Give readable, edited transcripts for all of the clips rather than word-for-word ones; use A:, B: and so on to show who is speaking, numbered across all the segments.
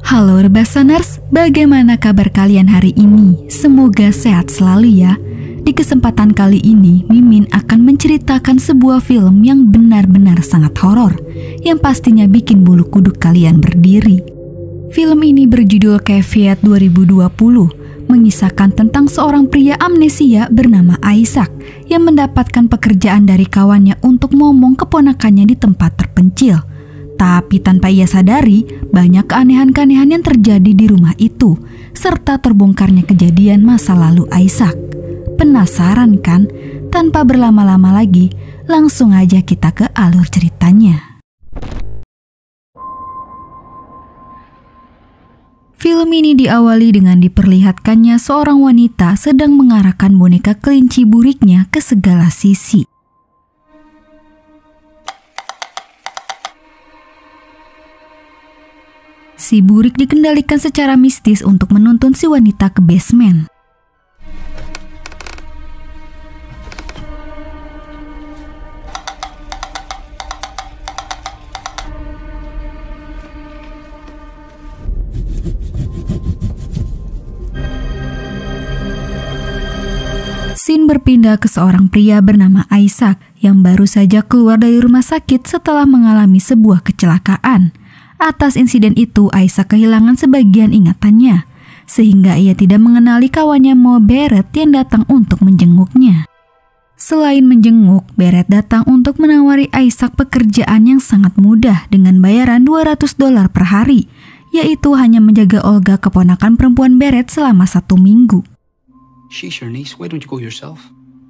A: Halo Rebasaners, bagaimana kabar kalian hari ini? Semoga sehat selalu ya. Di kesempatan kali ini, Mimin akan menceritakan sebuah film yang benar-benar sangat horor, yang pastinya bikin bulu kuduk kalian berdiri. Film ini berjudul Caveat 2020, mengisahkan tentang seorang pria amnesia bernama Isaac yang mendapatkan pekerjaan dari kawannya untuk momong keponakannya di tempat terpencil. Tapi tanpa ia sadari, banyak keanehan-keanehan yang terjadi di rumah itu, serta terbongkarnya kejadian masa lalu Isaac. Penasaran kan? Tanpa berlama-lama lagi, langsung aja kita ke alur ceritanya. Film ini diawali dengan diperlihatkannya seorang wanita sedang mengarahkan boneka kelinci buriknya ke segala sisi. Si burik dikendalikan secara mistis untuk menuntun si wanita ke basement. Scene berpindah ke seorang pria bernama Isaac yang baru saja keluar dari rumah sakit setelah mengalami sebuah kecelakaan. Atas insiden itu, Isaac kehilangan sebagian ingatannya, sehingga ia tidak mengenali kawannya Mo Barrett yang datang untuk menjenguknya. Selain menjenguk, Barrett datang untuk menawari Isaac pekerjaan yang sangat mudah dengan bayaran $200 per hari, yaitu hanya menjaga Olga, keponakan perempuan Barrett, selama 1 minggu.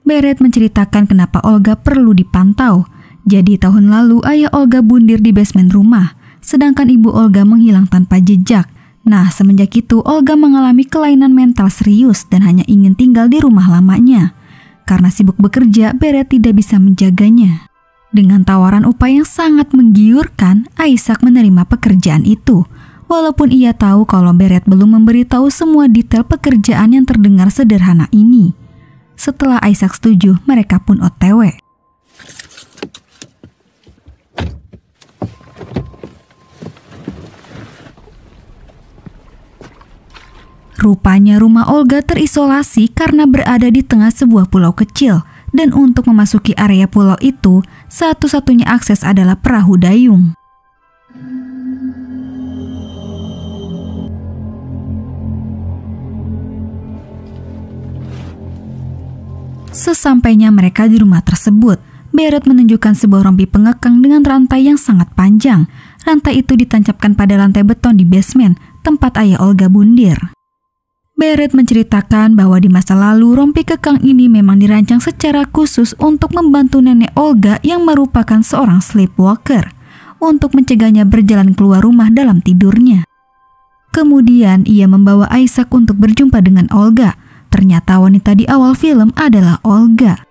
A: Barrett menceritakan kenapa Olga perlu dipantau. Jadi tahun lalu ayah Olga bundir di basement rumah, sedangkan ibu Olga menghilang tanpa jejak. Nah, semenjak itu Olga mengalami kelainan mental serius dan hanya ingin tinggal di rumah lamanya. Karena sibuk bekerja, Barrett tidak bisa menjaganya. Dengan tawaran upah yang sangat menggiurkan, Isaac menerima pekerjaan itu. Walaupun ia tahu kalau Barrett belum memberitahu semua detail pekerjaan yang terdengar sederhana ini. Setelah Isaac setuju, mereka pun OTW. Rupanya rumah Olga terisolasi karena berada di tengah sebuah pulau kecil, dan untuk memasuki area pulau itu, satu-satunya akses adalah perahu dayung. Sesampainya mereka di rumah tersebut, Barrett menunjukkan sebuah rompi pengekang dengan rantai yang sangat panjang. Rantai itu ditancapkan pada lantai beton di basement, tempat ayah Olga bundir. Barrett menceritakan bahwa di masa lalu rompi kekang ini memang dirancang secara khusus untuk membantu nenek Olga yang merupakan seorang sleepwalker, untuk mencegahnya berjalan keluar rumah dalam tidurnya. Kemudian ia membawa Isaac untuk berjumpa dengan Olga. Ternyata wanita di awal film adalah Olga.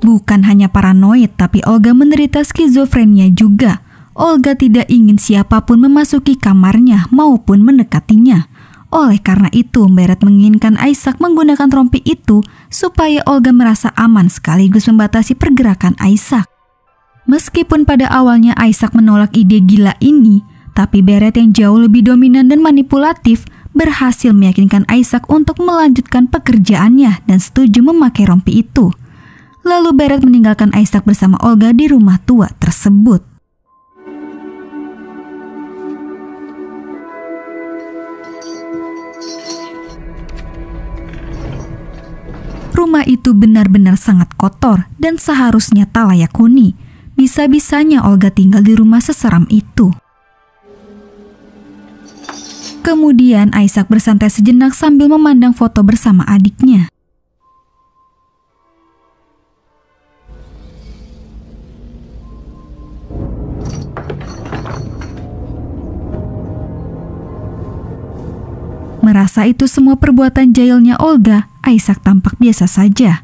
A: Bukan hanya paranoid, tapi Olga menderita skizofrenia juga. Olga tidak ingin siapapun memasuki kamarnya maupun mendekatinya. Oleh karena itu, Barrett menginginkan Isaac menggunakan rompi itu supaya Olga merasa aman sekaligus membatasi pergerakan Isaac. Meskipun pada awalnya Isaac menolak ide gila ini, tapi Barrett yang jauh lebih dominan dan manipulatif berhasil meyakinkan Isaac untuk melanjutkan pekerjaannya dan setuju memakai rompi itu. Lalu Barrett meninggalkan Isaac bersama Olga di rumah tua tersebut. Rumah itu benar-benar sangat kotor dan seharusnya tak layak huni. Bisa-bisanya Olga tinggal di rumah seseram itu. Kemudian Isaac bersantai sejenak sambil memandang foto bersama adiknya. Merasa itu semua perbuatan jahilnya Olga, Isaac tampak biasa saja.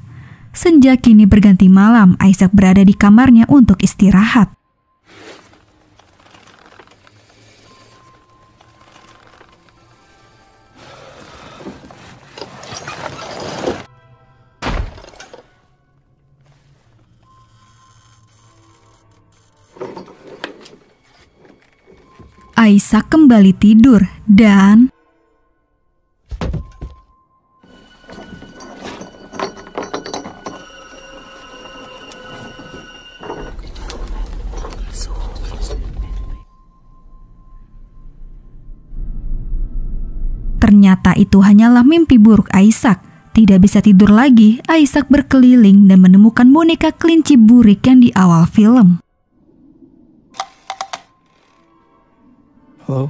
A: Senja kini berganti malam, Isaac berada di kamarnya untuk istirahat. Isaac kembali tidur dan ternyata itu hanyalah mimpi buruk Isaac. Tidak bisa tidur lagi, Isaac berkeliling dan menemukan boneka kelinci burik yang di awal film.
B: Halo?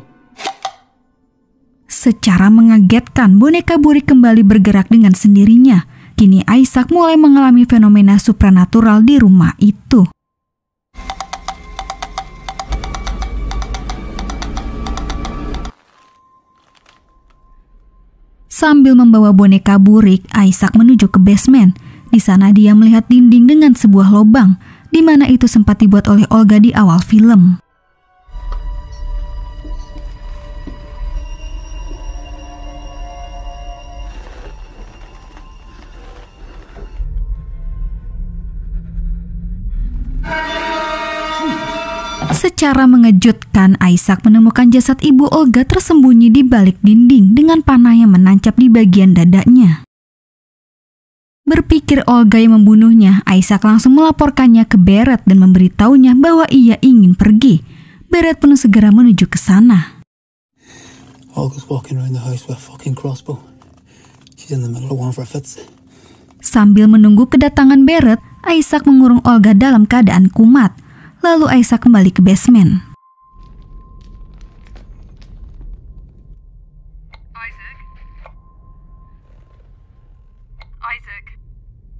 A: Secara mengagetkan, boneka burik kembali bergerak dengan sendirinya. Kini Isaac mulai mengalami fenomena supranatural di rumah itu. Sambil membawa boneka burik, Isaac menuju ke basement. Di sana dia melihat dinding dengan sebuah lubang, di mana itu sempat dibuat oleh Olga di awal film. Secara mengejutkan, Isaac menemukan jasad ibu Olga tersembunyi di balik dinding dengan panah yang menancap di bagian dadanya. Berpikir Olga yang membunuhnya, Isaac langsung melaporkannya ke Barrett dan memberitahunya bahwa ia ingin pergi. Barrett pun segera menuju ke sana.
B: Olga's walking around the house with a fucking crossbow. She's in the middle of one of her fits.
A: Sambil menunggu kedatangan Barrett, Isaac mengurung Olga dalam keadaan kumat. Lalu Isaac kembali ke basement.
C: Isaac.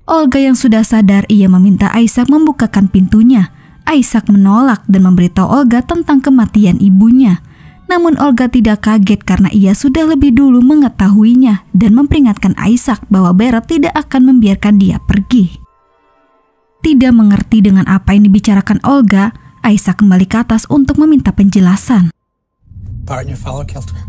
A: Olga yang sudah sadar, ia meminta Isaac membukakan pintunya. Isaac menolak dan memberitahu Olga tentang kematian ibunya. Namun Olga tidak kaget karena ia sudah lebih dulu mengetahuinya dan memperingatkan Isaac bahwa Barrett tidak akan membiarkan dia pergi. Tidak mengerti dengan apa yang dibicarakan Olga, Isaac kembali ke atas untuk meminta penjelasan.
B: Barrett, your father killed her.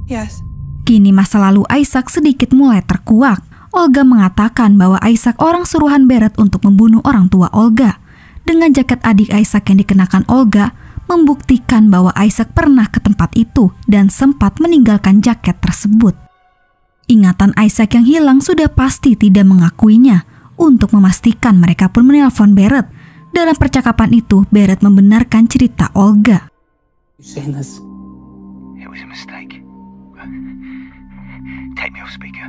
C: Yes.
A: Kini masa lalu Isaac sedikit mulai terkuak. Olga mengatakan bahwa Isaac orang suruhan Barrett untuk membunuh orang tua Olga. Dengan jaket adik Isaac yang dikenakan Olga, membuktikan bahwa Isaac pernah ke tempat itu dan sempat meninggalkan jaket tersebut. Ingatan Isaac yang hilang sudah pasti tidak mengakuinya. Untuk memastikan, mereka pun menelpon Barrett. Dalam percakapan itu, Barrett membenarkan cerita Olga.
B: You saying this?
D: It was a mistake. Take me off speaker.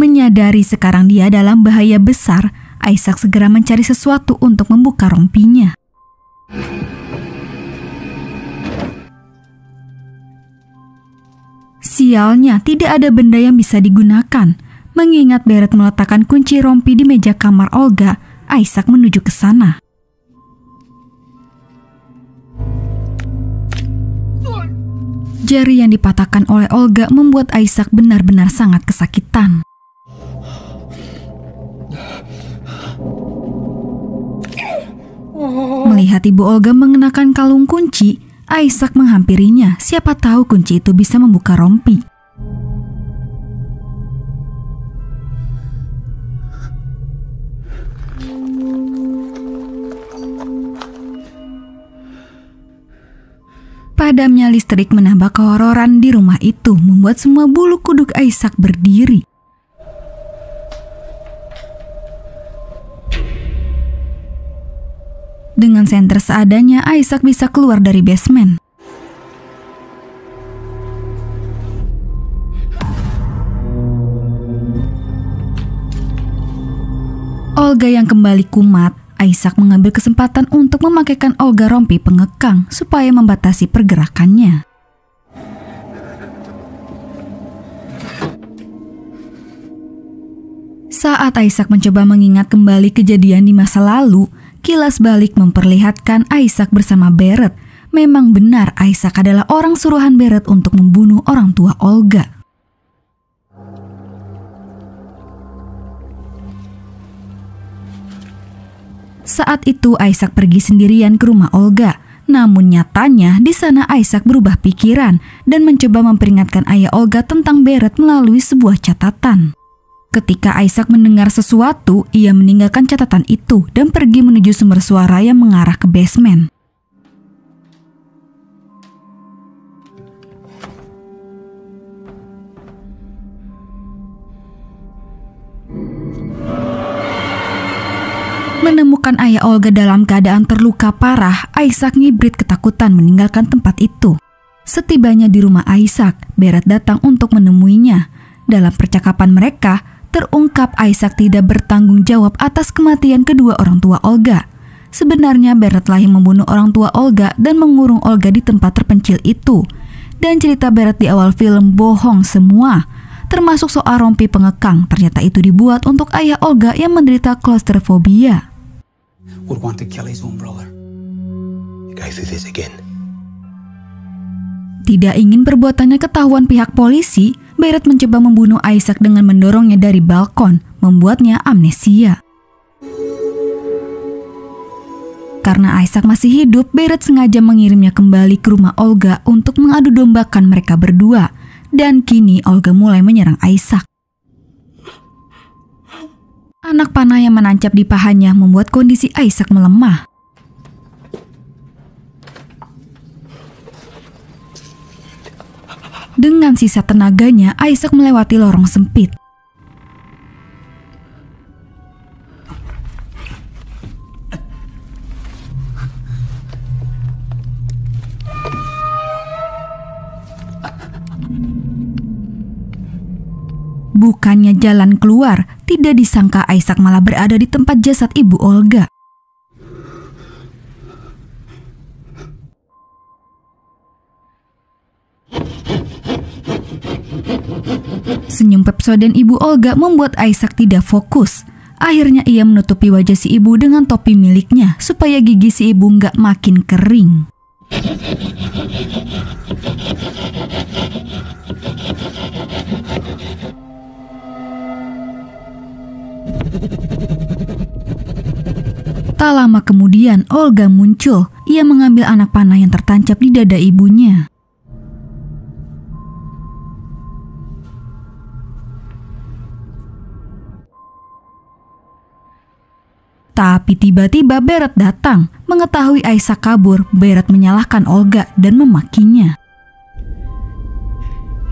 A: Menyadari sekarang dia dalam bahaya besar, Isaac segera mencari sesuatu untuk membuka rompinya. Sialnya, tidak ada benda yang bisa digunakan. Mengingat Barrett meletakkan kunci rompi di meja kamar Olga, Isaac menuju ke sana. Jari yang dipatahkan oleh Olga membuat Isaac benar-benar sangat kesakitan. Melihat ibu Olga mengenakan kalung kunci, Isaac menghampirinya. Siapa tahu kunci itu bisa membuka rompi. Padamnya listrik menambah kehororan di rumah itu, membuat semua bulu kuduk Isaac berdiri. Dengan senter seadanya, Isaac bisa keluar dari basement. Olga yang kembali kumat, Isaac mengambil kesempatan untuk memakaikan Olga rompi pengekang supaya membatasi pergerakannya. Saat Isaac mencoba mengingat kembali kejadian di masa lalu, kilas balik memperlihatkan Isaac bersama Barrett. Memang benar Isaac adalah orang suruhan Barrett untuk membunuh orang tua Olga. Saat itu Isaac pergi sendirian ke rumah Olga. Namun nyatanya di sana Isaac berubah pikiran dan mencoba memperingatkan ayah Olga tentang Barrett melalui sebuah catatan. Ketika Isaac mendengar sesuatu, ia meninggalkan catatan itu dan pergi menuju sumber suara yang mengarah ke basement. Menemukan ayah Olga dalam keadaan terluka parah, Isaac ngibrit ketakutan meninggalkan tempat itu. Setibanya di rumah Isaac, Barrett datang untuk menemuinya. Dalam percakapan mereka, terungkap Isaac tidak bertanggung jawab atas kematian kedua orang tua Olga. Sebenarnya Barrett lah yang membunuh orang tua Olga dan mengurung Olga di tempat terpencil itu. Dan cerita Barrett di awal film bohong semua. Termasuk soal rompi pengekang, ternyata itu dibuat untuk ayah Olga yang menderita klaustrofobia.
B: Would want to kill his own brother.
D: Go through this again.
A: Tidak ingin perbuatannya ketahuan pihak polisi, Barrett mencoba membunuh Isaac dengan mendorongnya dari balkon, membuatnya amnesia. Karena Isaac masih hidup, Barrett sengaja mengirimnya kembali ke rumah Olga untuk mengadu dombakan mereka berdua. Dan kini Olga mulai menyerang Isaac. Anak panah yang menancap di pahanya membuat kondisi Isaac melemah. Dengan sisa tenaganya, Isaac melewati lorong sempit. Bukannya jalan keluar, tidak disangka Isaac malah berada di tempat jasad ibu Olga. Senyum Pepsodent ibu Olga membuat Isaac tidak fokus. Akhirnya ia menutupi wajah si ibu dengan topi miliknya supaya gigi si ibu nggak makin kering. Tak lama kemudian, Olga muncul. Ia mengambil anak panah yang tertancap di dada ibunya. Tapi tiba-tiba Barrett datang. Mengetahui Isaac kabur, Barrett menyalahkan Olga dan memakinya.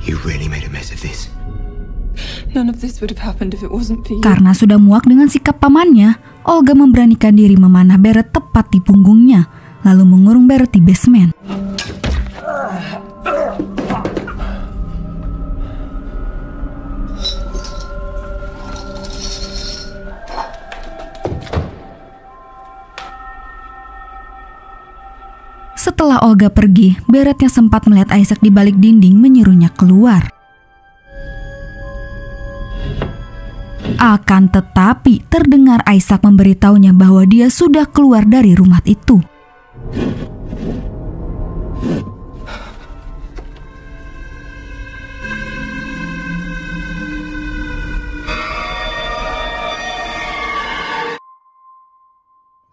D: You really made a mess of this.
C: None of this would have happened if it wasn't for you.
A: Karena sudah muak dengan sikap pamannya, Olga memberanikan diri memanah Barrett tepat di punggungnya, lalu mengurung Barrett di basement. Setelah Olga pergi, Barrett yang sempat melihat Isaac di balik dinding menyuruhnya keluar. Akan tetapi, terdengar Isaac memberitahunya bahwa dia sudah keluar dari rumah itu.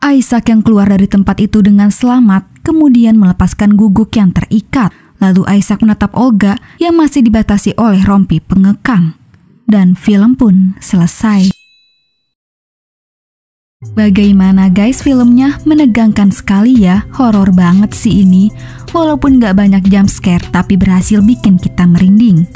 A: Isaac yang keluar dari tempat itu dengan selamat, kemudian melepaskan guguk yang terikat. Lalu Isaac menatap Olga yang masih dibatasi oleh rompi pengekang. Dan film pun selesai. Bagaimana guys filmnya? Menegangkan sekali ya, horor banget sih ini. Walaupun gak banyak jump scare, tapi berhasil bikin kita merinding.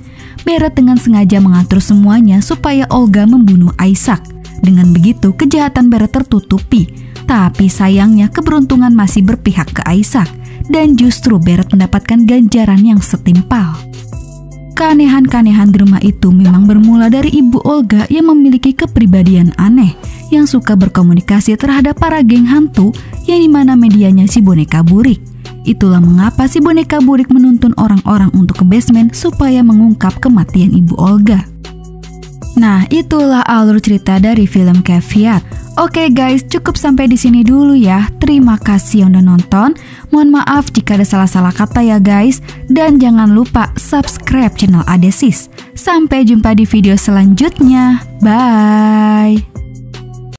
A: Barrett dengan sengaja mengatur semuanya supaya Olga membunuh Isaac. Dengan begitu kejahatan Barrett tertutupi. Tapi sayangnya keberuntungan masih berpihak ke Isaac. Dan justru Barrett mendapatkan ganjaran yang setimpal. Keanehan-keanehan di rumah itu memang bermula dari ibu Olga yang memiliki kepribadian aneh yang suka berkomunikasi terhadap para geng hantu yang dimana medianya si boneka burik. Itulah mengapa si boneka burik menuntun orang-orang untuk ke basement supaya mengungkap kematian ibu Olga. Nah, itulah alur cerita dari film Caveat. Oke guys, cukup sampai di sini dulu ya. Terima kasih yang udah nonton. Mohon maaf jika ada salah-salah kata ya guys. Dan jangan lupa subscribe channel Adesis. Sampai jumpa di video selanjutnya. Bye.